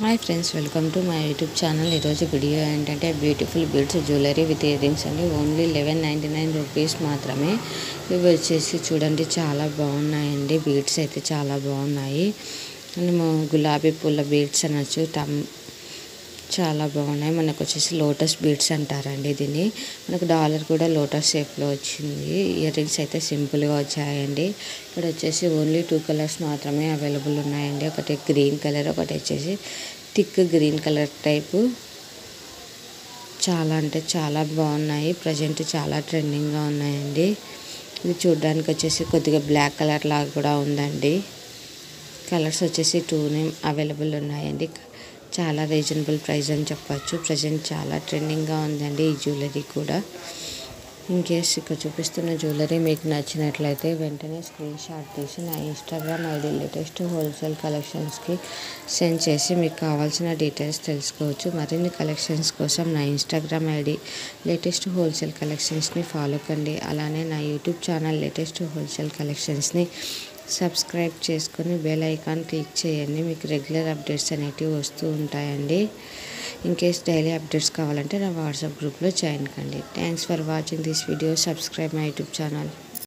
Hi friends, welcome to my YouTube channel. ఈరోజు video ఏంటంటే beautiful beads jewellery with ear rings అండి. Only 1199 rupees మాత్రమే. ఇవి వచ్చేసి చూడండి, చాలా బాగున్నాయండి. బీడ్స్ అయితే చాలా బాగున్నాయి. గులాబీ పూల బీడ్స్ అనొచ్చు. చాలా బాగున్నాయి. మనకు వచ్చేసి లోటస్ బీడ్స్ అంటారండి దీన్ని. మనకు డాలర్ కూడా లోటస్ షేప్లో వచ్చింది. ఇయర్ రింగ్స్ అయితే సింపుల్గా వచ్చాయండి. ఇక్కడ వచ్చేసి ఓన్లీ 2 కలర్స్ మాత్రమే అవైలబుల్ ఉన్నాయండి. ఒకటి గ్రీన్ కలర్, ఒకటి వచ్చేసి థిక్ గ్రీన్ కలర్ టైపు. చాలా అంటే చాలా బాగున్నాయి. ప్రజెంట్ చాలా ట్రెండింగ్గా ఉన్నాయండి. ఇది చూడడానికి వచ్చేసి కొద్దిగా బ్లాక్ కలర్ లాగా కూడా ఉందండి. కలర్స్ వచ్చేసి 2 అవైలబుల్ ఉన్నాయండి. చాలా రీజనబుల్ ప్రైస్ అని చెప్పచ్చు. ప్రజెంట్ చాలా ట్రెండింగ్గా ఉందండి ఈ జ్యువెలరీ కూడా. ఇన్ కేస్ ఇక్కడ చూపిస్తున్న జ్యువెలరీ మీకు నచ్చినట్లయితే వెంటనే స్క్రీన్ షాట్ తీసి నా ఇన్స్టాగ్రామ్ ఐడి లేటెస్ట్ హోల్సేల్ కలెక్షన్స్కి సెండ్ చేసి మీకు కావాల్సిన డీటెయిల్స్ తెలుసుకోవచ్చు. మరిన్ని కలెక్షన్స్ కోసం నా ఇన్స్టాగ్రామ్ ఐడి లేటెస్ట్ హోల్సేల్ కలెక్షన్స్ని ఫాలో కండి. అలానే నా యూట్యూబ్ ఛానల్ లేటెస్ట్ హోల్సేల్ కలెక్షన్స్ని సబ్స్క్రైబ్ చేసుకొని బెల్ ఐకాన్ క్లిక్ చేయండి. మీకు రెగ్యులర్ అప్డేట్స్ అనేటివి వస్తూ ఉంటాయండి. ఇన్ కేస్ డైలీ అప్డేట్స్ కావాలంటే నా వాట్సాప్ గ్రూప్లో జాయిన్ కండి. Thanks for watching this video. Subscribe my YouTube channel.